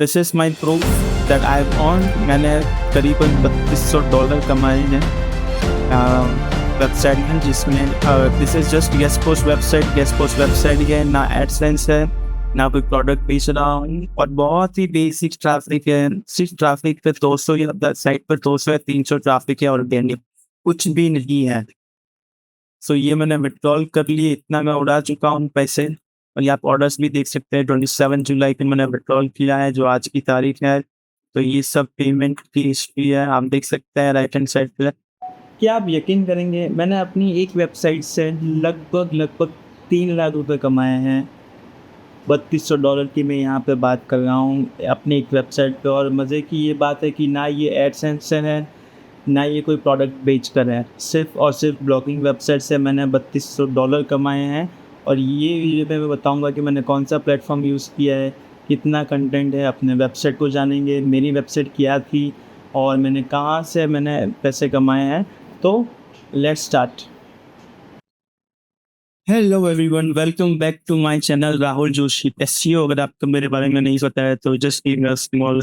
This is my proof that I have earned. मैंने करीबन $3200 कमाए हैं वेबसाइट में, जिसमें this is just guest post website. Guest post website है, ना एडसेंस है, ना कोई प्रोडक्ट बेच रहा हूँ, और बहुत ही बेसिक ट्रैफिक है। सिर्फ ट्रैफिक पे 200 या साइट पर 200 या 300 ट्रैफिक है, ऑर्गेनिक कुछ भी नहीं है। सो ये मैंने विड्रॉल कर लिए, इतना मैं उड़ा चुका हूँ पैसे। और ये आप ऑर्डर्स भी देख सकते हैं, 27 जुलाई को मैंने विड्रॉल किया है, जो आज की तारीख है। तो ये सब पेमेंट की हिस्ट्री है, आप देख सकते हैं राइट हैंड साइड पे। क्या आप यकीन करेंगे, मैंने अपनी एक वेबसाइट से लगभग 3 लाख रुपए कमाए हैं। $3200 की मैं यहाँ पे बात कर रहा हूँ अपनी एक वेबसाइट पे। और मज़े की ये बात है कि ना ये एडसेंस से है, ना ये कोई प्रोडक्ट बेच कर है। सिर्फ और सिर्फ ब्लॉगिंग वेबसाइट से मैंने $3200 कमाए हैं। और ये वीडियो में मैं बताऊंगा कि मैंने कौन सा प्लेटफॉर्म यूज़ किया है, कितना कंटेंट है। अपने वेबसाइट को जानेंगे, मेरी वेबसाइट क्या थी और मैंने कहाँ से मैंने पैसे कमाए हैं। तो let's start. Hello everyone, welcome back to my channel Rahul Joshi SEO. अगर आपको मेरे बारे में नहीं पता है तो just give me a small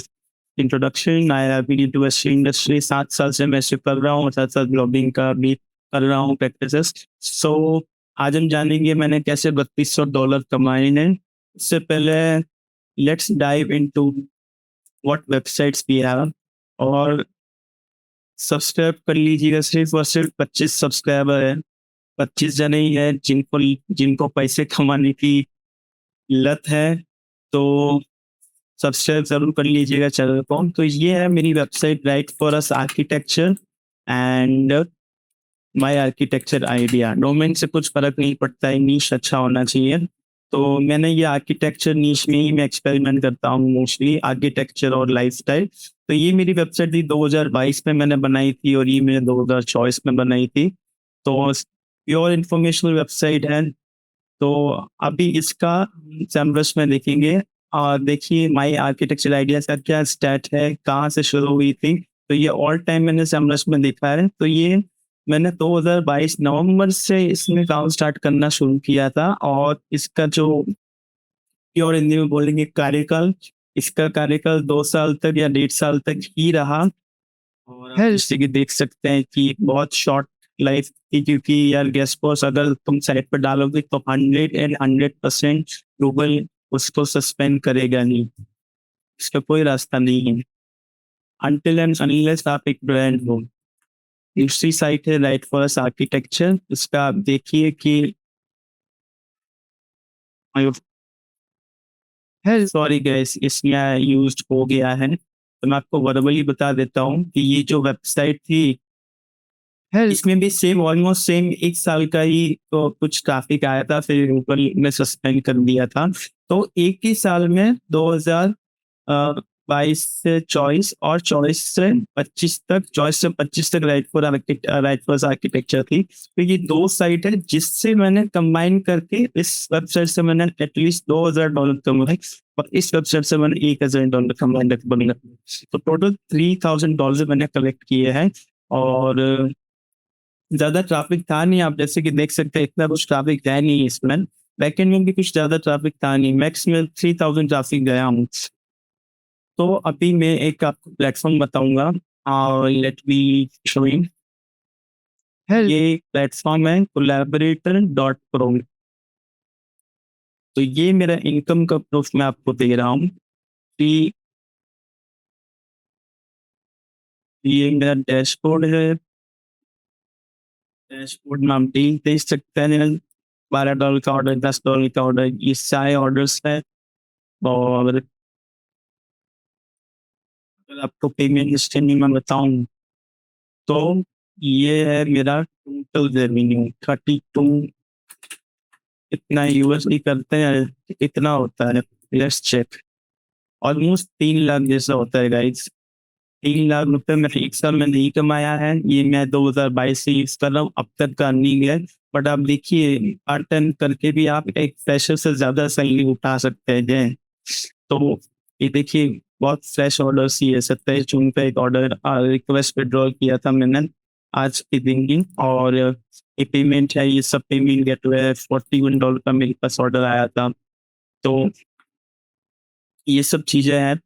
introduction. I have been into SEO industry, 7 साल से मैं इसे कर रहा हूँ और साथ-साथ ब्लॉगिंग का भी कर रहा हूँ प्रैक्टिसेस। सो आज हम जानेंगे मैंने कैसे $3200 कमाए हैं। इससे पहले let's dive into what websites we have. और सब्सक्राइब कर लीजिएगा, सिर्फ और सिर्फ 25 सब्सक्राइबर है। 25 जने ही हैं जिनको पैसे कमाने की लत है। तो सब्सक्राइब ज़रूर कर लीजिएगा चैनल को। तो ये है मेरी website, right for us architecture and my architecture idea. Domain से कुछ फ़र्क नहीं पड़ता है, नीश अच्छा होना चाहिए। तो मैंने ये आर्किटेक्चर नीश में ही मैं एक्सपेरिमेंट करता हूँ, मोस्टली आर्किटेक्चर और लाइफ़स्टाइल। तो ये मेरी वेबसाइट थी 2022 में मैंने बनाई थी, और ये मैंने 2024 में बनाई थी। तो प्योर इन्फॉर्मेशनल वेबसाइट है। तो अभी इसका सैमरस में देखेंगे। देखिए माय आर्किटेक्चर आइडियाज़ का क्या स्टार्ट है, कहाँ से शुरू हुई थी। तो ये ऑल टाइम मैंने सैमरस में देखा है। तो ये मैंने 2022 नवंबर से इसमें काम स्टार्ट करना शुरू किया था, और इसका जो प्योर हिंदी में बोलेंगे कार्यकाल, इसका कार्यकाल 2 साल तक या 1.5 साल तक ही रहा। और आप जैसे कि देख सकते हैं कि बहुत शॉर्ट लाइफ थी, क्योंकि यार गेस्ट पोस्ट अगर तुम साइट पर डालोगे तो 100% गूगल उसको सस्पेंड करेगा नहीं, इसका कोई रास्ता नहीं है अनटिल एंड अनलेस आप एक ब्रांड हो। दूसरी साइट है राइट फॉर अस आर्किटेक्चर। इसका आप देखिए कि सॉरी गाइस, इसमें यूज हो गया है, तो मैं आपको वर्बली बता देता हूँ कि ये जो वेबसाइट थी, इसमें भी सेम ऑलमोस्ट सेम 1 साल का ही तो कुछ ट्रैफिक आया था, फिर गूगल ने सस्पेंड कर दिया था। तो एक ही साल में 2022 से 24 और 24 से 25 तक, 24 से 25 तक राइट फॉर आर्किटेक्चर थी। तो ये 2 साइट है जिससे मैंने कंबाइन करके इस वेबसाइट से मैंने एटलीस्ट $2000 कमाए, और इस वेबसाइट से मैंने $1000 कमाए लगभग। तो टोटल $3000 मैंने कलेक्ट किए हैं। और ज़्यादा ट्रैफ़िक था नहीं, आप जैसे कि देख सकते हैं इतना कुछ ट्रैफ़िक है नहीं इसमें। बैकएंड में भी कुछ ज़्यादा ट्रैफ़िक था नहीं, मैक्स में 3000 ट्रैफ़िक गया हूँ। तो अभी मैं एक आपको प्लेटफ़ॉर्म बताऊँगा, लेट मी शो यू। ये प्लेटफ़ॉर्म है कोलैबोरेटर डॉट प्रो। तो ये मेरा इनकम का प्रूफ़ मैं आपको दे रहा हूँ कि ये मेरा डैशबोर्ड है। डैशबोर्ड में आप देख सकते हैं $12 का ऑर्डर, $10 का ऑर्डर, ये सारे ऑर्डर्स हैं। और अगर आपको पेमेंट हिस्ट्री में मैं बताऊँ तो ये है मेरा टोटल रेवेन्यू 32। इतना यूएसडी करते हैं, इतना होता है, लेट्स चेक। ऑलमोस्ट 3 लाख जैसा होता है गाइस। 3 लाख रुपए मैंने 1 साल में नहीं कमाया है, ये मैं 2022 से यूज़ कर रहा हूँ, अब तक का अर्निंग है। बट आप देखिए पार्ट टाइम करके भी आप एक फ्रेशर से ज़्यादा सैलरी उठा सकते हैं। तो ये देखिए बहुत फ्रेश ऑर्डर्स ही है। 27 जून पे एक ऑर्डर रिक्वेस्ट विड्रॉल किया था मैंने आज के दिन ही, और ये पेमेंट है, ये सब पेमेंट गेटवे है। $41 का मेरे पास ऑर्डर आया था। तो ये सब चीज़ें हैं।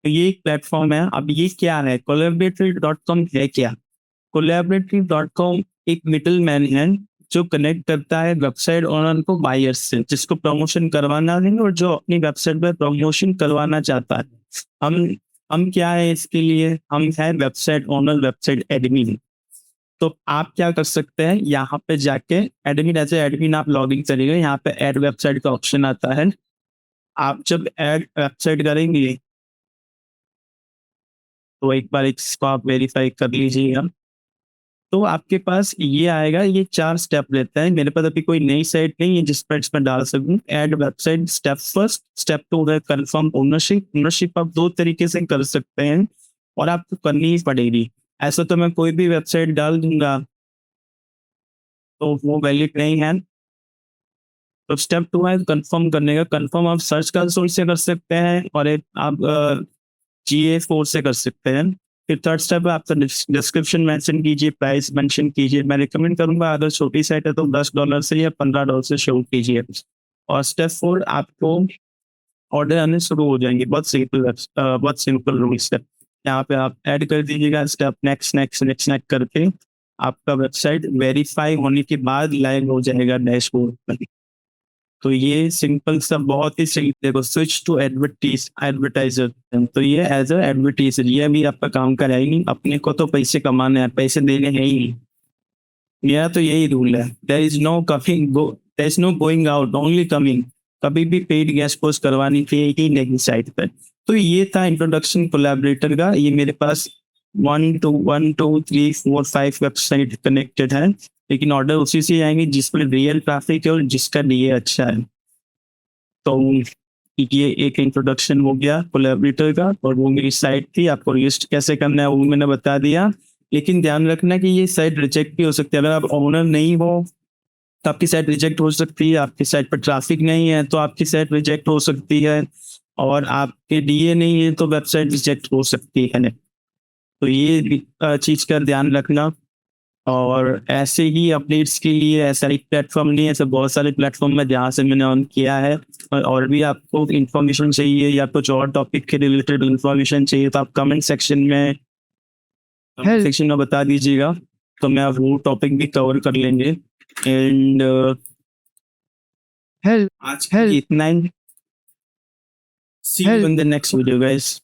तो ये एक प्लेटफॉर्म है। अब ये क्या है, collaborative.com है क्या? collaborative.com एक मिडल मैन है जो कनेक्ट करता है वेबसाइट ओनर को बायर्स से, जिसको प्रमोशन करवाना है और जो अपनी वेबसाइट पर प्रमोशन करवाना चाहता है। हम क्या है इसके लिए, हम है वेबसाइट ओनर, वेबसाइट एडमिन। तो आप क्या कर सकते हैं, यहाँ पे जाके एडमिन, एज एडमिन आप लॉगिन करेंगे, यहाँ पे ऐड वेबसाइट का ऑप्शन आता है। आप जब ऐड वेबसाइट करेंगे तो एक बार इसको आप वेरीफाई कर लीजिएगा। तो आपके पास ये आएगा, ये 4 स्टेप लेता है। मेरे पास अभी कोई नई साइट नहीं है जिस पर इसमें डाल सकूँ। Add website step first, step 2 है कंफर्म ओनरशिप। ओनरशिप आप 2 तरीके से कर सकते हैं और आपको करनी ही पड़ेगी। ऐसा तो मैं कोई भी वेबसाइट डाल दूँगा तो वो वैलिड नहीं है। तो स्टेप 2 है कंफर्म करने का। कंफर्म आप सर्च कंसोल से कर सकते हैं और एक आप GA4 से कर सकते हैं। फिर थर्ड स्टेप है आपका डिस्क्रिप्शन मेंशन कीजिए, प्राइस मेंशन कीजिए। मैं रिकमेंड करूँगा अगर छोटी साइट है तो $10 से या $15 से शुरू कीजिए। और स्टेप 4 आपको ऑर्डर आने शुरू हो जाएंगे। बहुत सिंपल रूल्स है। यहाँ पे आप ऐड कर दीजिएगा, step next next next next करके आपका वेबसाइट वेरीफाई होने के बाद लाइव हो जाएगा डैशबोर्ड पर। तो ये सिंपल सा, बहुत ही सिंपल। देखो, स्विच टू एडवर्टाइजर। तो ये एज अ एडवर्टाइजर ये भी आपका काम कराएगी। अपने को तो पैसे कमाने हैं, पैसे देने हैं ही नहीं। मेरा तो यही रूल है, there is no going out, only coming. कभी भी पेड गेस्ट पोस्ट करवानी चाहिए ही नहीं साइट पर। तो ये था इंट्रोडक्शन कोलैबोरेटर का। ये मेरे पास 1 2 3 4 5 वेबसाइट कनेक्टेड है, लेकिन ऑर्डर उसी से आएंगे जिसमें रियल ट्रैफिक है और जिसका डीए अच्छा है। तो ये एक इंट्रोडक्शन हो गया कोलैबोरेटर का, और वो मेरी साइट थी। आपको लिस्ट कैसे करना है वो मैंने बता दिया। लेकिन ध्यान रखना कि ये साइट रिजेक्ट भी हो सकती है। अगर आप ओनर नहीं हो तो आपकी साइट रिजेक्ट हो सकती है। आपकी साइट पर ट्रैफिक नहीं है तो आपकी साइट रिजेक्ट हो सकती है। और आपके डीए नहीं है तो वेबसाइट रिजेक्ट हो सकती है। तो ये चीज़ का ध्यान रखना। और ऐसे ही अपडेट्स के लिए ऐसा एक प्लेटफॉर्म नहीं है, ऐसे बहुत सारे प्लेटफॉर्म है जहाँ से मैंने ऑन किया है। और भी आपको इन्फॉर्मेशन चाहिए या कुछ और टॉपिक के रिलेटेड इन्फॉर्मेशन चाहिए तो आप कमेंट सेक्शन में बता दीजिएगा, तो मैं वो टॉपिक भी कवर कर लेंगे। एंड आज इतना ही। See you in the next video guys.